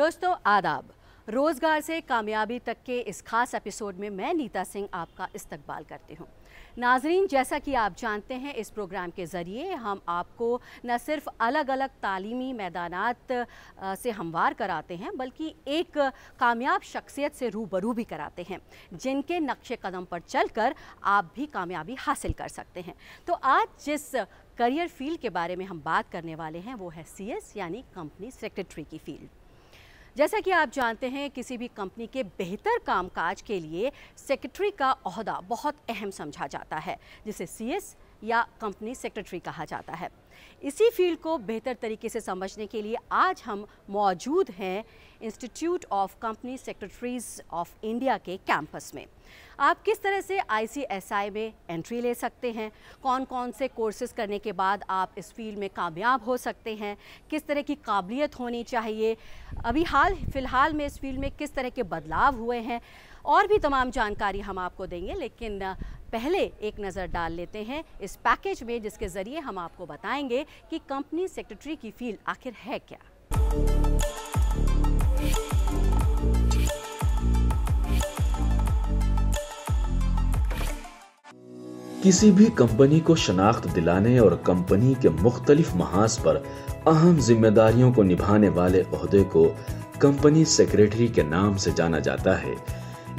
दोस्तों आदाब। रोज़गार से कामयाबी तक के इस खास एपिसोड में मैं नीता सिंह आपका इस्तकबाल करती हूँ। नाजरीन, जैसा कि आप जानते हैं, इस प्रोग्राम के ज़रिए हम आपको न सिर्फ अलग अलग तालीमी मैदानात से हमवार कराते हैं, बल्कि एक कामयाब शख्सियत से रूबरू भी कराते हैं, जिनके नक्शे कदम पर चलकर आप भी कामयाबी हासिल कर सकते हैं। तो आज जिस करियर फील्ड के बारे में हम बात करने वाले हैं वो है CS यानी कंपनी सेक्रेटरी की फील्ड। जैसा कि आप जानते हैं, किसी भी कंपनी के बेहतर कामकाज के लिए सेक्रेटरी का ओहदा बहुत अहम समझा जाता है, जिसे CS या कंपनी सेक्रेटरी कहा जाता है। इसी फील्ड को बेहतर तरीके से समझने के लिए आज हम मौजूद हैं institute of company secretaries of India के कैंपस में। आप किस तरह से ICSI में एंट्री ले सकते हैं, कौन कौन से कोर्सेज करने के बाद आप इस फील्ड में कामयाब हो सकते हैं, किस तरह की काबिलियत होनी चाहिए, अभी फ़िलहाल में इस फील्ड में किस तरह के बदलाव हुए हैं, और भी तमाम जानकारी हम आपको देंगे। लेकिन पहले एक नज़र डाल लेते हैं इस पैकेज में, जिसके ज़रिए हम आपको बताएंगे कि कंपनी सेक्रेटरी की फील्ड आखिर है क्या। किसी भी कंपनी को शनाख्त दिलाने और कंपनी के मुख्तलिफ महाज पर अहम जिम्मेदारियों को निभाने वाले ओहदे को कंपनी सेक्रेटरी के नाम से जाना जाता है।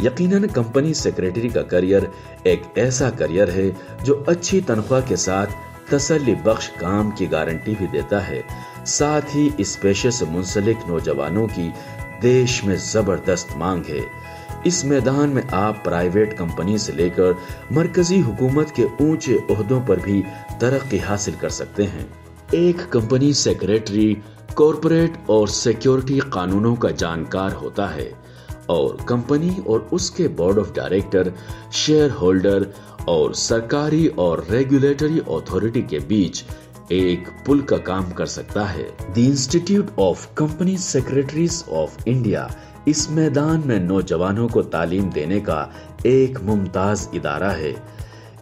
यकीनन कंपनी सेक्रेटरी का करियर एक ऐसा करियर है जो अच्छी तनख्वाह के साथ तसल्ली बख्श काम की गारंटी भी देता है। साथ ही इस पेशे से मुंसलिक नौजवानों की देश में जबरदस्त मांग है। इस मैदान में आप प्राइवेट कंपनी से लेकर मरकजी हुकूमत के ऊंचे ओहदों पर भी तरक्की हासिल कर सकते हैं। एक कंपनी सेक्रेटरी कॉरपोरेट और सिक्योरिटी कानूनों का जानकार होता है और कंपनी और उसके board of director, share holder और सरकारी और रेगुलेटरी अथॉरिटी के बीच एक पुल का काम कर सकता है। The institute of company secretaries of India इस मैदान में नौजवानों को तालीम देने का एक मुमताज इदारा है।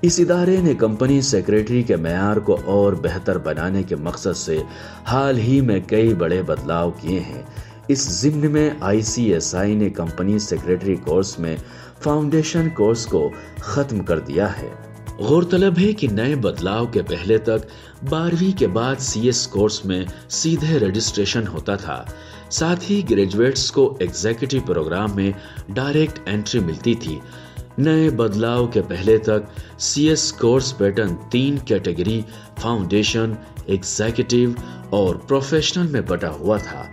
इस इदारे ने कंपनी सेक्रेटरी के मेयार को और बेहतर बनाने के मकसद से हाल ही में कई बड़े बदलाव किए हैं। इस ज़िम्न में ICSI ने कंपनी सेक्रेटरी कोर्स में फाउंडेशन कोर्स को खत्म कर दिया है। गौरतलब है कि नए बदलाव के पहले तक 12वीं के बाद CS कोर्स में सीधे रजिस्ट्रेशन होता था। साथ ही ग्रेजुएट्स को एग्जीक्यूटिव प्रोग्राम में डायरेक्ट एंट्री मिलती थी। नए बदलाव के पहले तक CS course pattern 3 category foundation, executive और प्रोफेशनल में बटा हुआ था।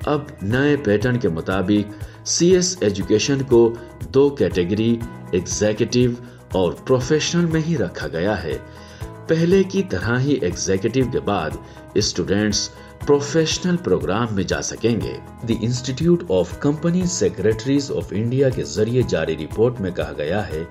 अब नए पैटर्न के मुताबिक CS एजुकेशन को 2 कैटेगरी एग्जीक्यूटिव और प्रोफेशनल में ही रखा गया है। पहले की तरह ही एग्जीक्यूटिव के बाद स्टूडेंट्स प्रोफेशनल प्रोग्राम में जा सकेंगे। The institute of company secretaries of India के जरिए जारी रिपोर्ट में कहा गया है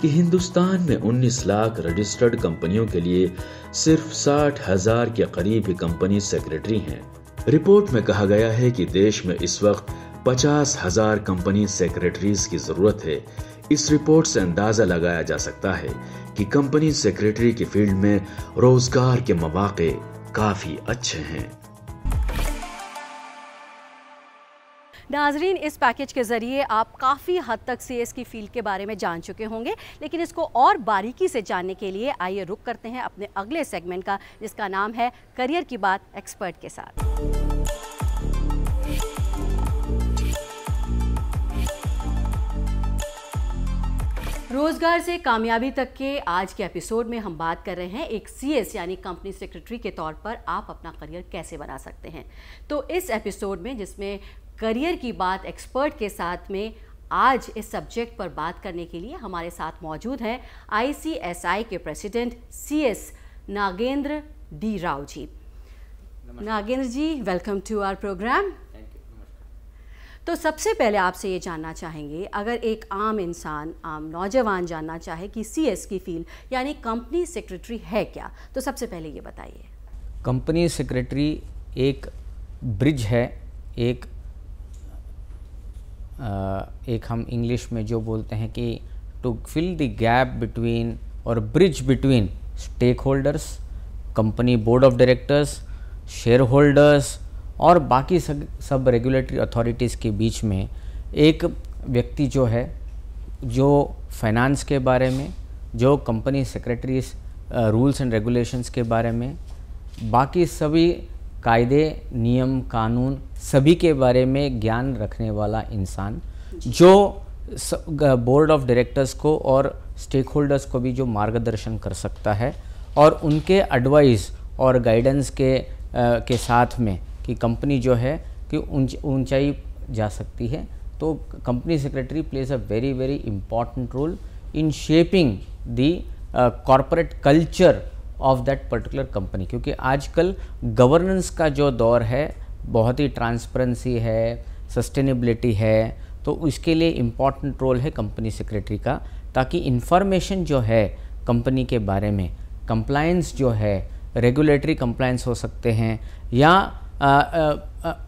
कि हिंदुस्तान में 19 लाख रजिस्टर्ड कंपनियों के लिए सिर्फ 60,000 के करीब ही कंपनी सेक्रेटरी हैं। रिपोर्ट में कहा गया है कि देश में इस वक्त 50,000 कंपनी सेक्रेटरीज की जरूरत है। इस रिपोर्ट से अंदाजा लगाया जा सकता है कि कंपनी सेक्रेटरी की फील्ड में रोजगार के मौके काफी अच्छे हैं। नाजरीन, इस पैकेज के ज़रिए आप काफ़ी हद तक CS की फील्ड के बारे में जान चुके होंगे, लेकिन इसको और बारीकी से जानने के लिए आइए रुक करते हैं अपने अगले सेगमेंट का, जिसका नाम है करियर की बात एक्सपर्ट के साथ। रोज़गार से कामयाबी तक के आज के एपिसोड में हम बात कर रहे हैं एक CS यानी कंपनी सेक्रेटरी के तौर पर आप अपना करियर कैसे बना सकते हैं। तो इस एपिसोड में, जिसमें करियर की बात एक्सपर्ट के साथ में, आज इस सब्जेक्ट पर बात करने के लिए हमारे साथ मौजूद हैं ICSI के president CS Nagendra D. Rao ji. Nagendra ji, welcome to our programme. तो सबसे पहले आपसे ये जानना चाहेंगे, अगर एक आम इंसान, आम नौजवान जानना चाहे कि CS की फील्ड यानी कंपनी सेक्रेटरी है क्या, तो सबसे पहले ये बताइए। कंपनी सेक्रेटरी एक ब्रिज है, एक हम इंग्लिश में जो बोलते हैं कि to fill the gap between और bridge between stakeholders, company board of directors, shareholders और बाकी सब रेगुलेटरी अथॉरिटीज़ के बीच में एक व्यक्ति जो है, जो फाइनेंस के बारे में, जो company secretaries rules and regulations के बारे में, बाकी सभी कायदे नियम कानून सभी के बारे में ज्ञान रखने वाला इंसान, जो बोर्ड ऑफ डायरेक्टर्स को और स्टेक होल्डर्स को भी जो मार्गदर्शन कर सकता है और उनके एडवाइस और गाइडेंस के साथ में कि कंपनी जो है कि ऊंचाई जा सकती है। तो company secretary plays a very very important role in shaping the corporate culture of that particular company, क्योंकि आजकल गवर्नेंस का जो दौर है बहुत ही ट्रांसपेरेंसी है, सस्टेनेबिलिटी है, तो इसके लिए इम्पॉर्टेंट रोल है कंपनी सेक्रेटरी का, ताकि इंफॉर्मेशन जो है कंपनी के बारे में, कंप्लायंस जो है, रेगुलेटरी कंप्लायंस हो सकते हैं या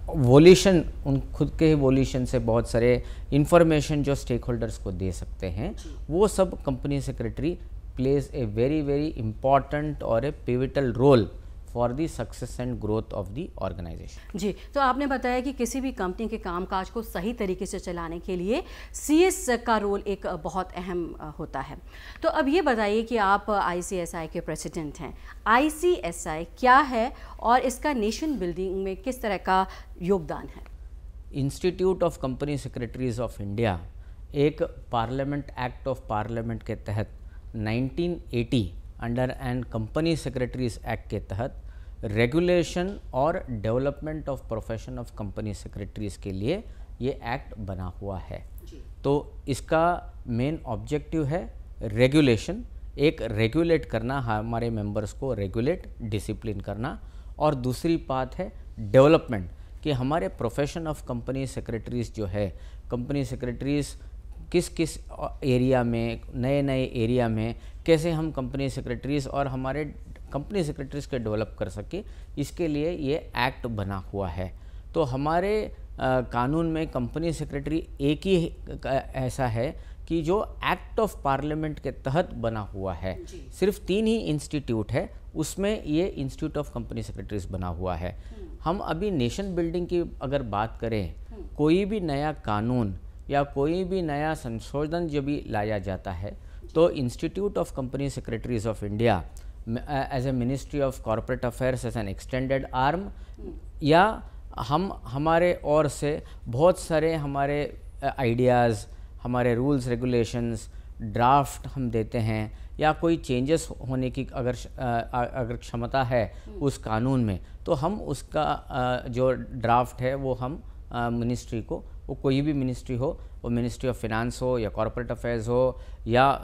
वोल्यूशन, उन खुद के वोल्यूशन से बहुत सारे इंफॉर्मेशन जो स्टेक होल्डर्स को दे सकते हैं, वो सब company secretary plays a very very important और a pivotal role for the success and growth of the organisation. जी, तो आपने बताया कि किसी भी कंपनी के कामकाज को सही तरीके से चलाने के लिए सीएस का रोल एक बहुत अहम होता है। तो अब ये बताइए कि आप आईसीएसआई के प्रेसिडेंट हैं। आईसीएसआई क्या है और इसका नेशन बिल्डिंग में किस तरह का योगदान है? Institute of company secretaries of India एक पार्लियामेंट एक्ट ऑफ पार्लियामेंट के तहत 1980 under and company secretaries act के तहत रेगुलेशन और development of profession of company secretaries के लिए ये एक्ट बना हुआ है। तो इसका मेन ऑब्जेक्टिव है रेगुलेशन, एक रेगुलेट करना, हमारे मेंबर्स को रेगुलेट डिसिप्लिन करना, और दूसरी बात है डेवलपमेंट, कि हमारे प्रोफेशन ऑफ कंपनी सेक्रेटरीज जो है, कंपनी सेक्रेटरीज किस किस एरिया में, नए नए एरिया में कैसे हम कंपनी सेक्रेटरीज और हमारे कंपनी सेक्रेटरीज को डेवलप कर सके, इसके लिए ये एक्ट बना हुआ है। तो हमारे कानून में कंपनी सेक्रेटरी एक ही ऐसा है कि जो एक्ट ऑफ पार्लियामेंट के तहत बना हुआ है। सिर्फ 3 ही इंस्टीट्यूट है, उसमें ये इंस्टीट्यूट ऑफ कंपनी सेक्रेटरीज बना हुआ है। हम अभी नेशन बिल्डिंग की अगर बात करें, कोई भी नया कानून या कोई भी नया संशोधन जब भी लाया जाता है तो institute of company secretaries of India as a ministry of corporate affairs as an extended arm, या हम हमारे ओर से बहुत सारे हमारे आइडियाज़, हमारे रूल्स रेगुलेशंस ड्राफ्ट हम देते हैं, या कोई चेंजेस होने की अगर क्षमता है उस कानून में, तो हम उसका जो ड्राफ्ट है वो हम मिनिस्ट्री को, वो कोई भी मिनिस्ट्री हो, वो मिनिस्ट्री ऑफ फिनांस हो या कॉर्पोरेट अफेयर्स हो या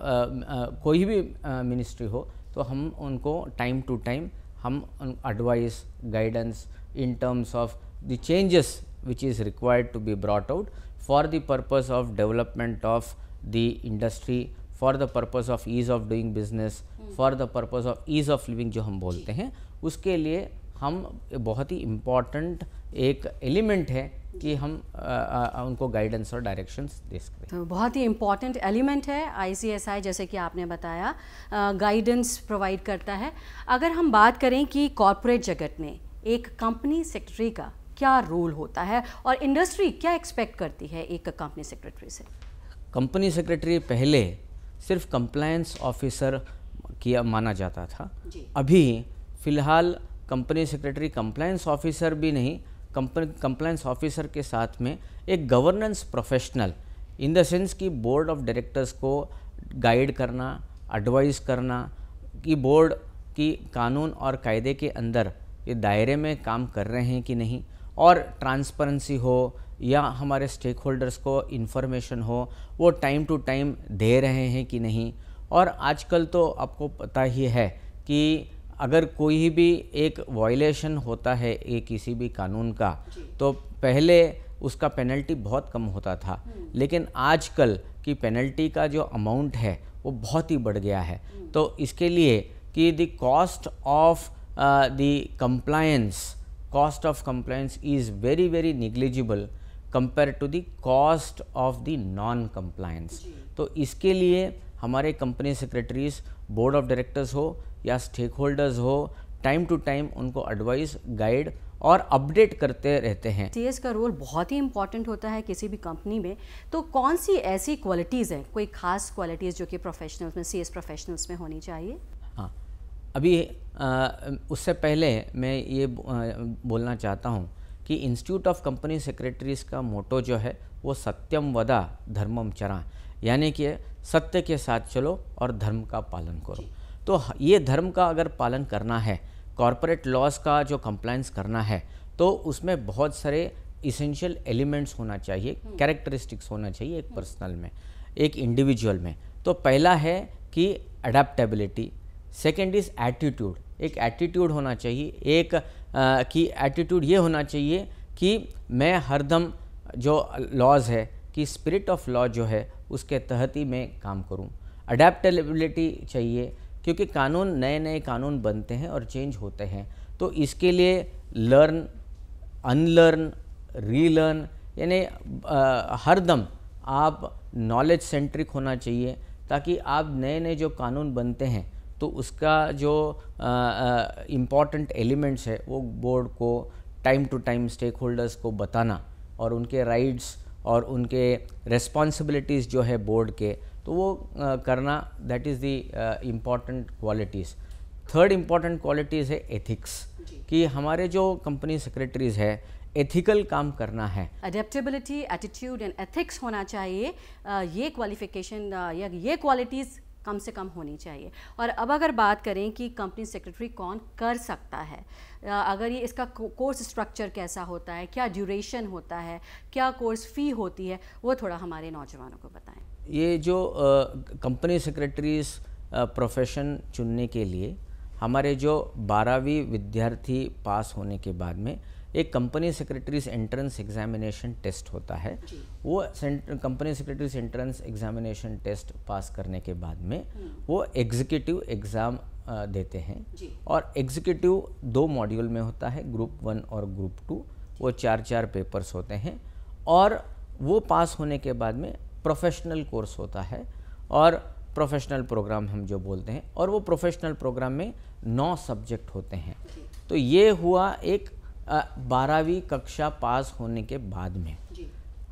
कोई भी मिनिस्ट्री हो, तो हम उनको टाइम टू टाइम हम advice guidance in terms of the changes which is required to be brought out for the purpose of development of the industry, for the purpose of ease of doing business, for the purpose of ease of living जो हम बोलते हैं, उसके लिए हम बहुत ही important एक element है कि हम उनको गाइडेंस और डायरेक्शंस दे सकते हैं। तो बहुत ही इम्पॉर्टेंट एलिमेंट है आईसीएसआई, जैसे कि आपने बताया, गाइडेंस प्रोवाइड करता है। अगर हम बात करें कि कॉर्पोरेट जगत में एक कंपनी सेक्रेटरी का क्या रोल होता है और इंडस्ट्री क्या एक्सपेक्ट करती है एक कंपनी सेक्रेटरी से? कंपनी सेक्रेटरी पहले सिर्फ कंप्लायंस ऑफिसर किया माना जाता था। अभी फ़िलहाल कंपनी सेक्रेटरी कंप्लायंस ऑफिसर भी नहीं, कंप्लायंस ऑफिसर के साथ में एक governance professional, in the sense कि बोर्ड ऑफ डायरेक्टर्स को गाइड करना, एडवाइस करना कि बोर्ड की कानून और कायदे के अंदर ये दायरे में काम कर रहे हैं कि नहीं, और ट्रांसपेरेंसी हो या हमारे स्टेक होल्डर्स को इन्फॉर्मेशन हो वो टाइम टू टाइम दे रहे हैं कि नहीं। और आजकल तो आपको पता ही है कि अगर कोई भी एक वायलेशन होता है एक किसी भी कानून का, तो पहले उसका पेनल्टी बहुत कम होता था, लेकिन आजकल की पेनल्टी का जो अमाउंट है वो बहुत ही बढ़ गया है। तो इसके लिए कि the cost of the compliance is very very negligible compare to the cost of the non compliance. तो इसके लिए हमारे company secretaries, board of directors हो या स्टेक होल्डर्स हो, टाइम टू टाइम उनको एडवाइस, गाइड और अपडेट करते रहते हैं। सीएस का रोल बहुत ही इंपॉर्टेंट होता है किसी भी कंपनी में। तो कौन सी ऐसी क्वालिटीज़ हैं, कोई खास क्वालिटीज़ जो कि प्रोफेशनल्स में, सीएस प्रोफेशनल्स में होनी चाहिए? हाँ, अभी उससे पहले मैं ये बोलना चाहता हूँ कि इंस्टीट्यूट ऑफ कंपनी सेक्रेटरीज का मोटो जो है वो सत्यम वदा धर्मम चरा, यानी कि सत्य के साथ चलो और धर्म का पालन करो। तो ये धर्म का अगर पालन करना है, कॉरपोरेट लॉज का जो कंप्लायंस करना है, तो उसमें बहुत सारे इसेंशियल एलिमेंट्स होना चाहिए, कैरेक्टरिस्टिक्स होना चाहिए एक पर्सनल में, एक इंडिविजुअल में। तो पहला है कि अडेप्टेबिलिटी, सेकेंड इज़ एटीट्यूड, एक एटीट्यूड होना चाहिए, एक कि एटीट्यूड ये होना चाहिए कि मैं हरदम जो लॉज है कि स्पिरिट ऑफ लॉ जो है उसके तहत ही मैं काम करूं। अडेप्टेबिलिटी चाहिए क्योंकि कानून, नए नए कानून बनते हैं और चेंज होते हैं, तो इसके लिए लर्न, अनलर्न, रीलर्न, यानी हरदम आप नॉलेज सेंट्रिक होना चाहिए ताकि आप नए नए जो कानून बनते हैं तो उसका जो इम्पॉर्टेंट एलिमेंट्स है वो बोर्ड को time to time stake holders को बताना और उनके राइट्स और उनके रेस्पॉन्सिबिलिटीज़ जो है बोर्ड के, तो वो करना, that is the important qualities. Third important qualities है एथिक्स, कि हमारे जो कंपनी सेक्रेटरीज़ है एथिकल काम करना है। अडेप्टेबिलिटी, एटीट्यूड एंड एथिक्स होना चाहिए, ये क्वालिफिकेशन या ये क्वालिटीज़ कम से कम होनी चाहिए। और अब अगर बात करें कि कंपनी सेक्रेटरी कौन कर सकता है, अगर ये इसका कोर्स स्ट्रक्चर कैसा होता है, क्या ड्यूरेशन होता है, क्या कोर्स फ़ी होती है, वो थोड़ा हमारे नौजवानों को बताएं। ये जो कंपनी सेक्रेटरीज प्रोफेशन चुनने के लिए हमारे जो 12वीं विद्यार्थी पास होने के बाद में एक company secretaries entrance examination test होता है। वो company secretaries entrance examination test pass करने के बाद में वो एग्जीक्यूटिव एग्ज़ाम देते हैं। और एग्जीक्यूटिव 2 मॉड्यूल में होता है, ग्रुप 1 और ग्रुप 2, वो 4 पेपर्स होते हैं। और वो पास होने के बाद में प्रोफेशनल कोर्स होता है और प्रोफेशनल प्रोग्राम हम जो बोलते हैं, और वो प्रोफेशनल प्रोग्राम में 9 सब्जेक्ट होते हैं। तो ये हुआ एक 12वीं कक्षा पास होने के बाद में।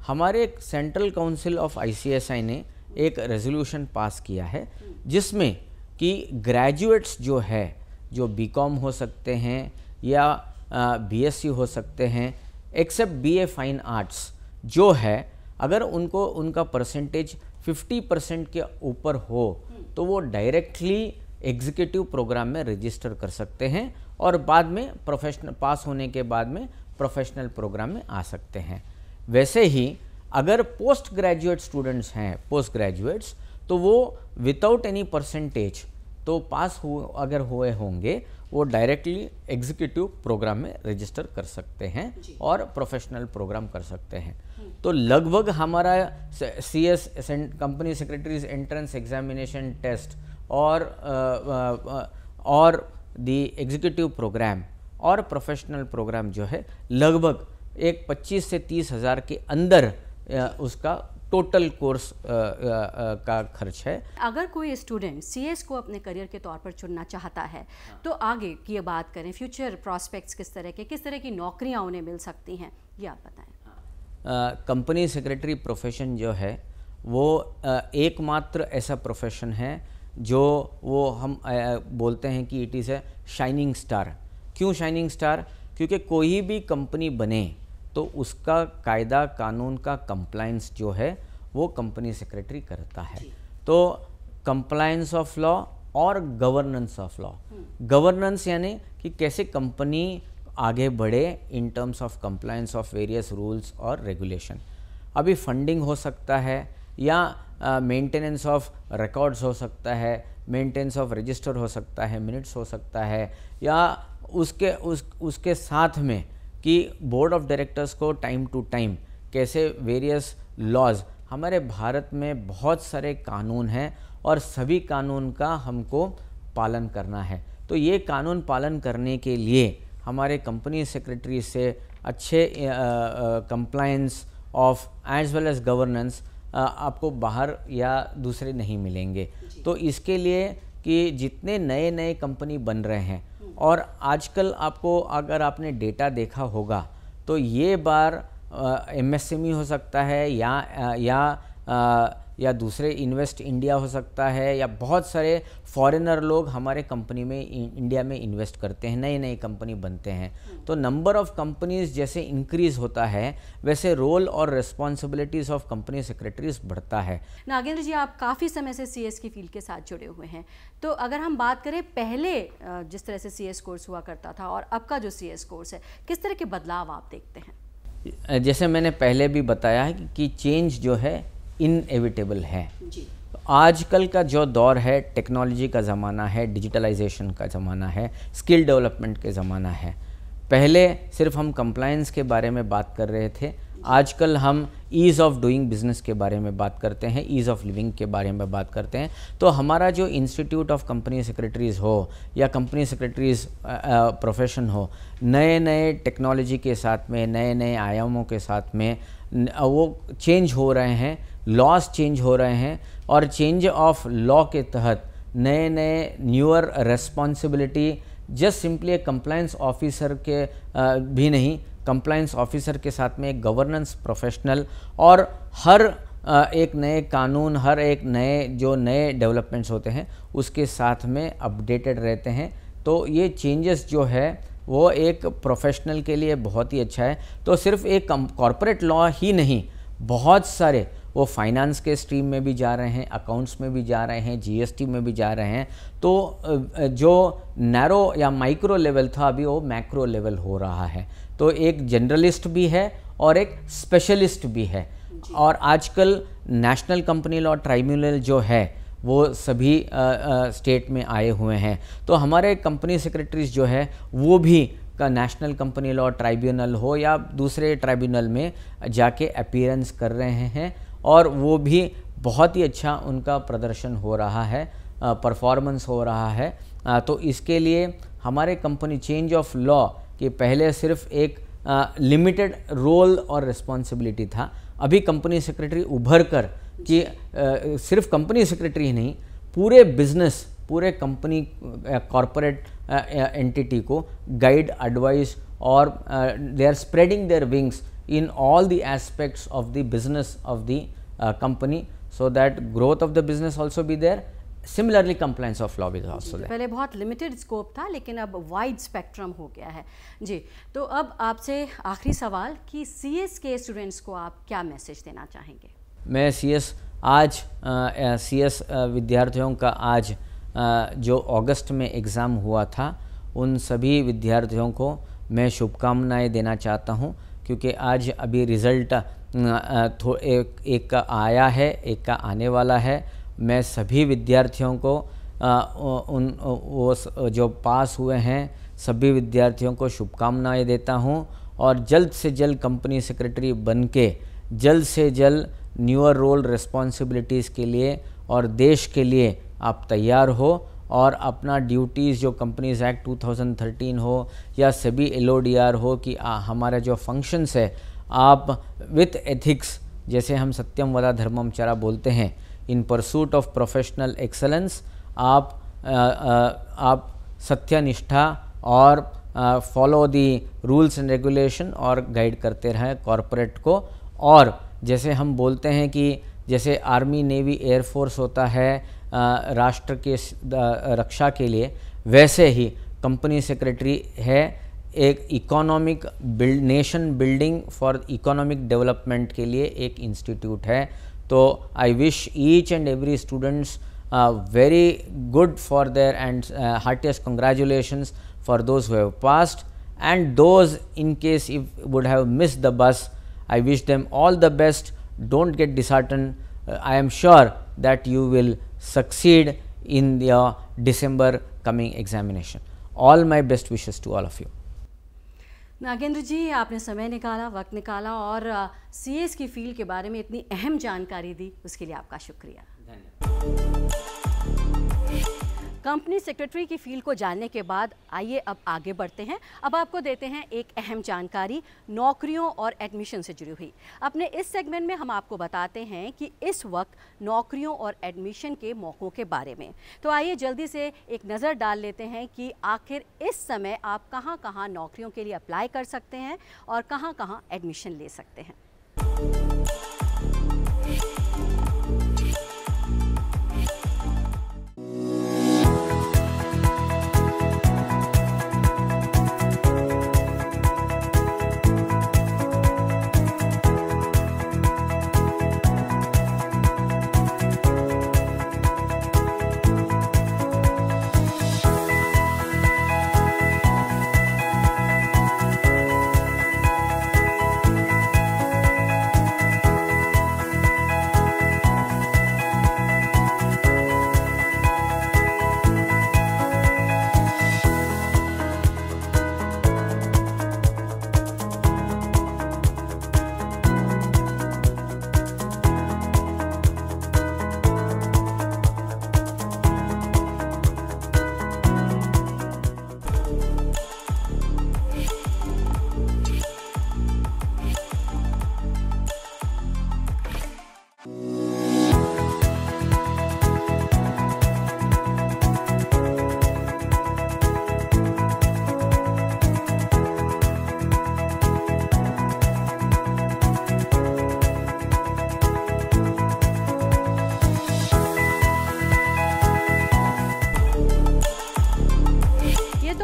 हमारे सेंट्रल काउंसिल ऑफ ICSI ने एक रेजोल्यूशन पास किया है जिसमें कि ग्रेजुएट्स जो है, जो BCom हो सकते हैं या BSc हो सकते हैं, एक्सेप्ट BA फाइन आर्ट्स जो है, अगर उनको उनका परसेंटेज 50% के ऊपर हो तो वो डायरेक्टली एग्जीक्यूटिव प्रोग्राम में रजिस्टर कर सकते हैं और बाद में प्रोफेशनल पास होने के बाद में प्रोफेशनल प्रोग्राम में आ सकते हैं। वैसे ही अगर पोस्ट ग्रेजुएट स्टूडेंट्स हैं, पोस्ट ग्रेजुएट्स, तो वो विदाउट एनी परसेंटेज तो पास अगर हुए होंगे वो डायरेक्टली एग्जीक्यूटिव प्रोग्राम में रजिस्टर कर सकते हैं और प्रोफेशनल प्रोग्राम कर सकते हैं। तो लगभग हमारा CS company secretaries entrance examination test और दी एग्जीक्यूटिव प्रोग्राम और प्रोफेशनल प्रोग्राम जो है लगभग एक 25 से 30 हज़ार के अंदर उसका टोटल कोर्स का खर्च है। अगर कोई स्टूडेंट CS को अपने करियर के तौर पर चुनना चाहता है तो आगे की बात करें, फ्यूचर प्रॉस्पेक्ट्स किस तरह की नौकरियां उन्हें मिल सकती हैं, ये आप बताएं। कंपनी सेक्रेटरी प्रोफेशन जो है वो एकमात्र ऐसा प्रोफेशन है जो वो हम बोलते हैं कि it is a shining star. क्यों शाइनिंग स्टार? क्योंकि कोई भी कंपनी बने तो उसका कायदा कानून का कंप्लायंस जो है वो कंपनी सेक्रेटरी करता है। तो कंप्लायंस ऑफ लॉ और गवर्नेंस ऑफ लॉ, गवर्नेंस यानी कि कैसे कंपनी आगे बढ़े इन terms of compliance of various rules और रेगुलेशन। अभी फंडिंग हो सकता है या मेंटेनेंस ऑफ रिकॉर्ड्स हो सकता है, मेंटेनेंस ऑफ रजिस्टर हो सकता है, मिनट्स हो सकता है, या उसके साथ में कि बोर्ड ऑफ डायरेक्टर्स को टाइम टू टाइम कैसे वेरियस लॉज, हमारे भारत में बहुत सारे कानून हैं और सभी कानून का हमको पालन करना है। तो ये कानून पालन करने के लिए हमारे कंपनी सेक्रेटरी से अच्छे compliance of as well as governance आपको बाहर या दूसरे नहीं मिलेंगे। तो इसके लिए कि जितने नए नए कंपनी बन रहे हैं और आजकल आपको अगर आपने डेटा देखा होगा तो ये बार एमएसएमई हो सकता है या दूसरे इन्वेस्ट इंडिया हो सकता है, या बहुत सारे फॉरेनर लोग हमारे कंपनी में इंडिया में इन्वेस्ट करते हैं, नए नए कंपनी बनते हैं। तो नंबर ऑफ़ कंपनीज जैसे इंक्रीज़ होता है वैसे रोल और रिस्पॉन्सिबिलिटीज़ ऑफ कंपनी सेक्रेटरीज बढ़ता है। नागेंद्र जी, आप काफ़ी समय से सीएस की फील्ड के साथ जुड़े हुए हैं, तो अगर हम बात करें पहले जिस तरह से सीएस कोर्स हुआ करता था और अब का जो सीएस कोर्स है, किस तरह के बदलाव आप देखते हैं? जैसे मैंने पहले भी बताया है कि चेंज जो है इनएविटेबल है जी। आजकल का जो दौर है टेक्नोलॉजी का ज़माना है, डिजिटलाइजेशन का ज़माना है, स्किल डेवलपमेंट के ज़माना है। पहले सिर्फ हम कंप्लायंस के बारे में बात कर रहे थे, आजकल हम ईज़ ऑफ डूइंग बिज़नेस के बारे में बात करते हैं, ईज़ ऑफ लिविंग के बारे में बात करते हैं। तो हमारा जो इंस्टीट्यूट ऑफ कंपनी सेक्रेटरीज़ हो या कंपनी सेक्रेटरीज़ प्रोफेशन हो, नए नए टेक्नोलॉजी के साथ में, नए नए आयामों के साथ में वो चेंज हो रहे हैं, लॉज चेंज हो रहे हैं, और चेंज ऑफ लॉ के तहत नए नए न्यूअर रेस्पॉन्सिबिलिटी जस्ट सिंपली एक कंप्लायंस ऑफिसर के भी नहीं, कंप्लायंस ऑफिसर के साथ में एक गवर्नेंस प्रोफेशनल, और हर एक नए कानून, हर एक नए डेवलपमेंट्स होते हैं उसके साथ में अपडेटेड रहते हैं। तो ये चेंजेस जो है वो एक प्रोफेशनल के लिए बहुत ही अच्छा है। तो सिर्फ एक कॉर्पोरेट लॉ ही नहीं, बहुत सारे वो फाइनेंस के स्ट्रीम में भी जा रहे हैं, अकाउंट्स में भी जा रहे हैं, जीएसटी में भी जा रहे हैं। तो जो नैरो या माइक्रो लेवल था अभी वो मैक्रो लेवल हो रहा है। तो एक जनरलिस्ट भी है और एक स्पेशलिस्ट भी है। और आजकल नेशनल कंपनी लॉ ट्राइब्यूनल जो है वो सभी स्टेट में आए हुए हैं। तो हमारे कंपनी सेक्रेटरीज जो है वो भी का नेशनल कंपनी लॉ ट्राइब्यूनल हो या दूसरे ट्राइब्यूनल में जाके अपीयरेंस कर रहे हैं, और वो भी बहुत ही अच्छा उनका प्रदर्शन हो रहा है, परफॉर्मेंस हो रहा है। तो इसके लिए हमारे कंपनी चेंज ऑफ लॉ कि पहले सिर्फ एक लिमिटेड रोल और रिस्पॉन्सिबिलिटी था, अभी कंपनी सेक्रेटरी उभर कर कि सिर्फ कंपनी सेक्रेटरी ही नहीं, पूरे बिजनेस, पूरे कंपनी कॉरपोरेट एंटिटी को गाइड, एडवाइस, और they are spreading their wings in all the aspects of the business of the company, so that growth of the business also be there, similarly compliance of law is also there. पहले बहुत limited scope था लेकिन अब wide spectrum हो गया है जी। तो अब आपसे आखिरी सवाल कि सीएस के स्टूडेंट्स को आप क्या मैसेज देना चाहेंगे? मैं सीएस विद्यार्थियों का आज जो अगस्त में एग्ज़ाम हुआ था उन सभी विद्यार्थियों को मैं शुभकामनाएं देना चाहता हूं, क्योंकि आज अभी रिज़ल्ट एक का आया है, एक का आने वाला है। मैं सभी विद्यार्थियों को वो जो पास हुए हैं सभी विद्यार्थियों को शुभकामनाएं देता हूं, और जल्द से जल्द कंपनी सेक्रेटरी बन के जल्द से जल्द न्यूअर रोल रिस्पॉन्सिबिलिटीज़ के लिए और देश के लिए आप तैयार हो, और अपना ड्यूटीज़ जो कंपनीज़ एक्ट 2013 हो या सभी LODR हो कि हमारा जो फंक्शंस है आप विथ एथिक्स, जैसे हम सत्यम वदा धर्मम चरा बोलते हैं, इन परसूट ऑफ प्रोफेशनल एक्सेलेंस आप सत्यनिष्ठा और follow the rules and regulation और गाइड करते रहें कॉरपोरेट को। और जैसे हम बोलते हैं कि जैसे आर्मी, नेवी, एयरफोर्स होता है राष्ट्र के रक्षा के लिए, वैसे ही कंपनी सेक्रेटरी है एक economic nation building for economic development के लिए एक इंस्टीट्यूट है। तो I wish each and every students very good for their and heartiest congratulations for those who have passed, and those in case if would have missed the bus, I wish them all the best. Don't get disheartened. I am sure that you will succeed in your December coming examination. All my best wishes to all of you. Nagendra ji, आपने समय निकाला, वक्त निकाला और CS की field के बारे में इतनी अहम जानकारी दी, उसके लिए आपका शुक्रिया। धन्यवाद। कंपनी सेक्रेटरी की फील्ड को जानने के बाद आइए अब आगे बढ़ते हैं। अब आपको देते हैं एक अहम जानकारी नौकरियों और एडमिशन से जुड़ी हुई। अपने इस सेगमेंट में हम आपको बताते हैं कि इस वक्त नौकरियों और एडमिशन के मौक़ों के बारे में। तो आइए जल्दी से एक नज़र डाल लेते हैं कि आखिर इस समय आप कहां कहां नौकरियों के लिए अप्लाई कर सकते हैं और कहां कहां एडमिशन ले सकते हैं।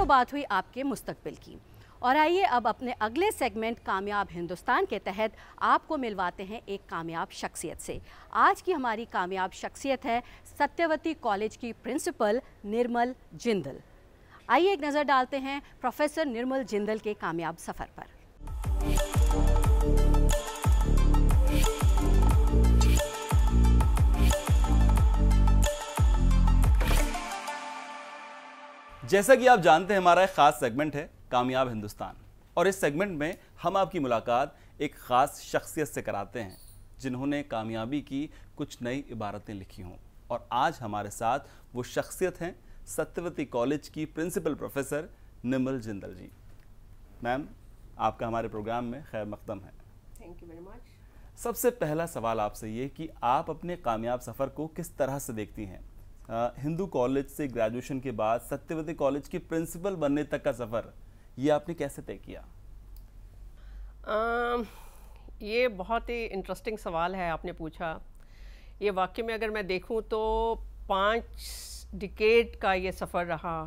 बात हुई आपके मुस्तकबिल की। और आइए अब अपने अगले सेगमेंट कामयाब हिंदुस्तान के तहत आपको मिलवाते हैं एक कामयाब शख्सियत से। आज की हमारी कामयाब शख्सियत है सत्यवती कॉलेज की प्रिंसिपल निर्मल जिंदल। आइए एक नज़र डालते हैं प्रोफेसर निर्मल जिंदल के कामयाब सफ़र पर। जैसा कि आप जानते हैं हमारा एक खास सेगमेंट है कामयाब हिंदुस्तान, और इस सेगमेंट में हम आपकी मुलाकात एक ख़ास शख्सियत से कराते हैं जिन्होंने कामयाबी की कुछ नई इबारतें लिखी हों। और आज हमारे साथ वो शख्सियत हैं सत्यवती कॉलेज की प्रिंसिपल प्रोफेसर निर्मल जिंदल जी। मैम, आपका हमारे प्रोग्राम में खैर मकदम है। Thank you very much. सबसे पहला सवाल आपसे ये कि आप अपने कामयाब सफ़र को किस तरह से देखती हैं? हिंदू कॉलेज से ग्रेजुएशन के बाद सत्यवती कॉलेज की प्रिंसिपल बनने तक का सफ़र ये आपने कैसे तय किया? ये बहुत ही इंटरेस्टिंग सवाल है आपने पूछा। ये वाकई में अगर मैं देखूं तो 5 डिकेड का ये सफ़र रहा,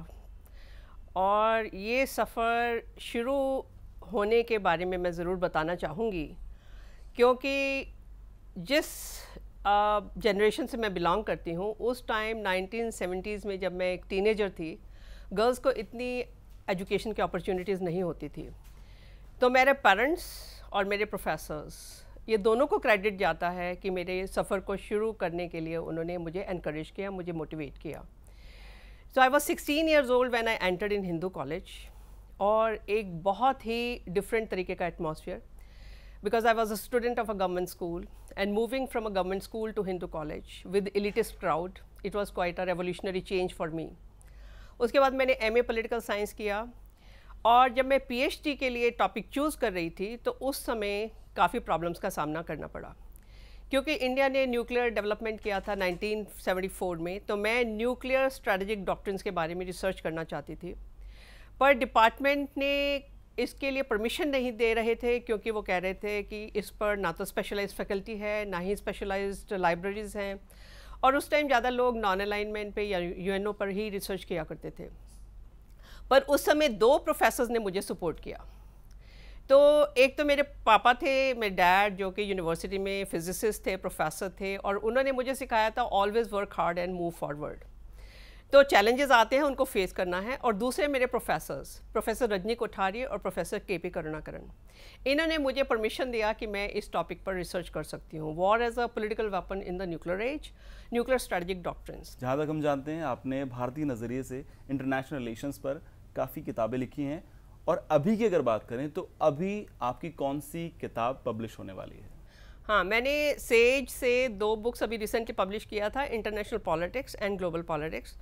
और ये सफ़र शुरू होने के बारे में मैं ज़रूर बताना चाहूँगी, क्योंकि जिस जनरेशन से मैं बिलोंग करती हूँ उस टाइम 1970s में जब मैं एक टीनेजर थी, गर्ल्स को इतनी एजुकेशन की अपॉर्चुनिटीज़ नहीं होती थी। तो मेरे पेरेंट्स और मेरे प्रोफेसर्स ये दोनों को क्रेडिट जाता है कि मेरे सफ़र को शुरू करने के लिए उन्होंने मुझे एनकरेज किया, मुझे मोटिवेट किया। So I was 16 years old when I entered in Hindu college, और एक बहुत ही डिफरेंट तरीके का atmosphere, because I was a student of a government school, and moving from a government school to Hindu college with elitist crowd, it was quite a revolutionary change for me. उसके बाद मैंने MA political science किया, और जब मैं PhD के लिए topic choose कर रही थी तो उस समय काफ़ी प्रॉब्लम्स का सामना करना पड़ा, क्योंकि इंडिया ने न्यूक्लियर डेवलपमेंट किया था 1974 में। तो मैं न्यूक्लियर स्ट्रेटेजिक डॉक्ट्रिन्स के बारे में रिसर्च करना चाहती थी, पर डिपार्टमेंट ने इसके लिए परमिशन नहीं दे रहे थे, क्योंकि वो कह रहे थे कि इस पर ना तो स्पेशलाइज्ड फैकल्टी है, ना ही स्पेशलाइज्ड लाइब्रेरीज़ हैं, और उस टाइम ज़्यादा लोग नॉन अलाइनमेंट पे या UNO पर ही रिसर्च किया करते थे। पर उस समय 2 प्रोफेसर्स ने मुझे सपोर्ट किया। तो एक तो मेरे पापा थे, मेरे डैड, जो कि यूनिवर्सिटी में फिजिसिस्ट थे, प्रोफेसर थे, और उन्होंने मुझे सिखाया था always work hard and move forward. तो चैलेंजेस आते हैं, उनको फेस करना है। और दूसरे मेरे प्रोफेसर्स, प्रोफेसर रजनी कोठारी और प्रोफेसर KP करुणाकरण, इन्होंने मुझे परमिशन दिया कि मैं इस टॉपिक पर रिसर्च कर सकती हूँ, war as a political weapon in the nuclear age, nuclear strategic doctrines. जहाँ तक हम जानते हैं आपने भारतीय नज़रिए से इंटरनेशनल रिलेशंस पर काफ़ी किताबें लिखी हैं, और अभी की अगर बात करें तो अभी आपकी कौन सी किताब पब्लिश होने वाली है? हाँ, मैंने सेज से 2 बुक्स अभी रिसेंटली पब्लिश किया था, international politics and global politics.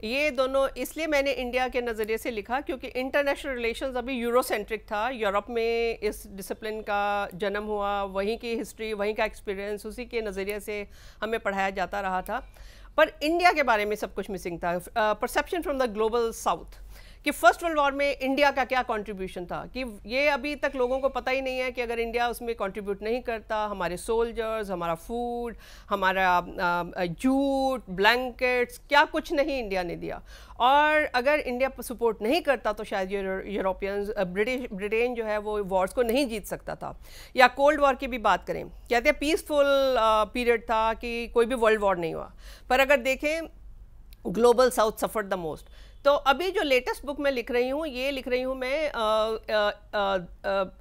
ये दोनों इसलिए मैंने इंडिया के नज़रिए से लिखा क्योंकि इंटरनेशनल रिलेशंस अभी यूरोसेंट्रिक था। यूरोप में इस डिसिप्लिन का जन्म हुआ, वहीं की हिस्ट्री, वहीं का एक्सपीरियंस, उसी के नज़रिए से हमें पढ़ाया जाता रहा था। पर इंडिया के बारे में सब कुछ मिसिंग था। Perception from the global south कि फर्स्ट वर्ल्ड वॉर में इंडिया का क्या कंट्रीब्यूशन था, कि ये अभी तक लोगों को पता ही नहीं है कि अगर इंडिया उसमें कंट्रीब्यूट नहीं करता, हमारे सोल्जर्स, हमारा फूड, हमारा जूट, ब्लैंकेट्स, क्या कुछ नहीं इंडिया ने दिया। और अगर इंडिया सपोर्ट नहीं करता तो शायद यूरोपियंस, ब्रिटेन जो है वो वॉर्स को नहीं जीत सकता था। या कोल्ड वॉर की भी बात करें, कहते हैं पीसफुल पीरियड था कि कोई भी वर्ल्ड वॉर नहीं हुआ, पर अगर देखें global south suffered the most. तो अभी जो लेटेस्ट बुक मैं लिख रही हूँ, ये लिख रही हूँ मैं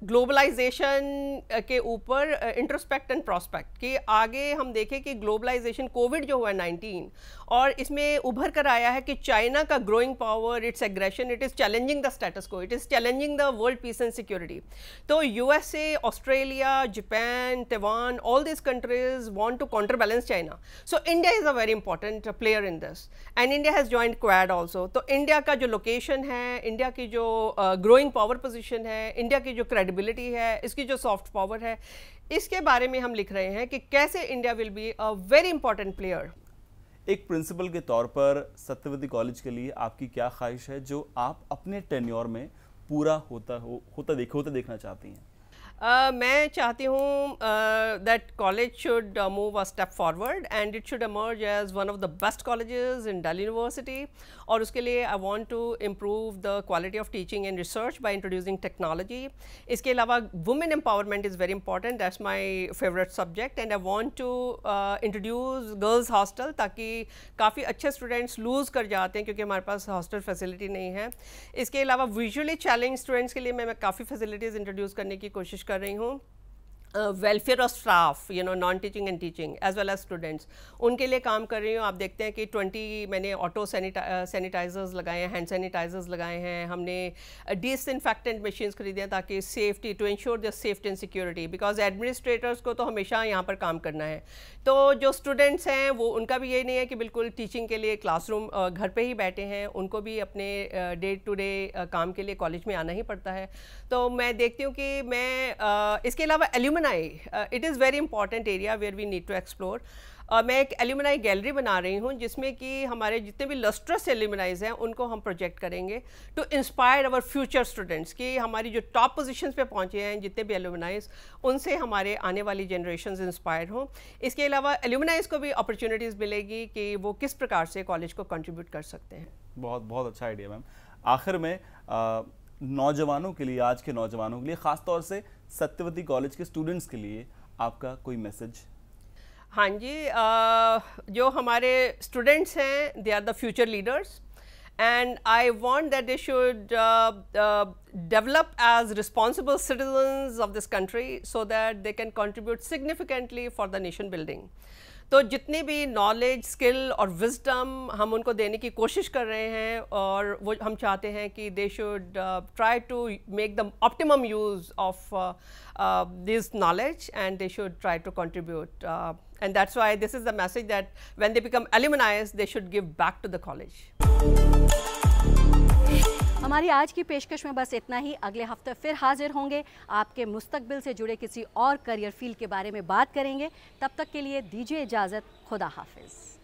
ग्लोबलाइजेशन के ऊपर, इंट्रोस्पेक्ट एंड प्रोस्पेक्ट, कि आगे हम देखें कि ग्लोबलाइजेशन, कोविड जो हुआ 19, और इसमें उभर कर आया है कि चाइना का growing power, its aggression, it is challenging the status quo, it is challenging the world peace and security. तो USA, Australia, Japan, Taiwan, all this countries want to counter balance China. So India is a very important player in this, and India has joined Quad also. तो India का जो location है, India की जो growing power position है, India की जो credibility है, इसकी जो सॉफ्ट पावर है, इसके बारे में हम लिख रहे हैं कि कैसे India will be a very important player. एक प्रिंसिपल के तौर पर सत्यवती कॉलेज के लिए आपकी क्या ख्वाहिश है जो आप अपने टेन्योर में पूरा होता देखना चाहती हैं? मैं चाहती हूँ that college should move a step forward and it should emerge as one of the best colleges in Delhi university, और उसके लिए I want to improve the quality of teaching and research by introducing technology. इसके अलावा women empowerment is very important, that's my favourite subject, and I want to introduce girls hostel, ताकि काफ़ी अच्छे students loose कर जाते हैं क्योंकि हमारे पास हॉस्टल फैसिलिटी नहीं है। इसके अलावा विजुअली चैलेंज स्टूडेंट्स के लिए मैं काफ़ी फैसिलिटीज़ इंट्रोड्यूस करने की कोशिश कर रही हूँ। Welfare of staff, non teaching and teaching as well as students, उनके लिए काम कर रही हूँ। आप देखते हैं कि 20 मैंने ऑटो सैनिटाइजर्स लगाए हैं, हैंड सैनिटाइजर्स लगाए हैं, हमने डिसइंफेक्टेंट मशीन्स खरीदे हैं ताकि safety, to ensure the safety and security, because administrators को तो हमेशा यहाँ पर काम करना है। तो जो स्टूडेंट्स हैं वो, उनका भी ये नहीं है कि बिल्कुल टीचिंग के लिए क्लासरूम घर पे ही बैठे हैं, उनको भी अपने डे टू डे काम के लिए कॉलेज में आना ही पड़ता है। तो मैं देखती हूँ कि मैं इसके अलावा alumni, it is very important area where we need to explore. मैं एक एल्यूमिनाई गैलरी बना रही हूँ जिसमें कि हमारे जितने भी लस्ट्रस एल्यूमिनाइज हैं उनको हम प्रोजेक्ट करेंगे to inspire our future students, कि हमारी जो टॉप पोजीशंस पे पहुँचे हैं जितने भी एल्यूमिनाइज, उनसे हमारे आने वाली जनरेशन्स इंस्पायर हों। इसके अलावा एल्यूमिनाइज को भी अपॉर्चुनिटीज़ मिलेगी कि वो किस प्रकार से कॉलेज को कंट्रीब्यूट कर सकते हैं। बहुत बहुत अच्छा आइडिया मैम। आखिर में नौजवानों के लिए, आज के नौजवानों के लिए, ख़ासतौर से सत्यवती कॉलेज के स्टूडेंट्स के लिए आपका कोई मैसेज? हाँ जी, जो हमारे स्टूडेंट्स हैं, they are the future leaders, and I want that they should develop as responsible citizens of this country so that they can contribute significantly for the nation building. तो जितनी भी नॉलेज, स्किल और wisdom हम उनको देने की कोशिश कर रहे हैं, और वो हम चाहते हैं कि they should try to make the optimum use of this knowledge and they should try to contribute, and that's why this is the message that when they become alumni they should give back to the college. हमारी आज की पेशकश में बस इतना ही। अगले हफ्ते फिर हाजिर होंगे, आपके मुस्तकबिल से जुड़े किसी और करियर फील्ड के बारे में बात करेंगे। तब तक के लिए दीजिए इजाज़त। खुदा हाफिज़।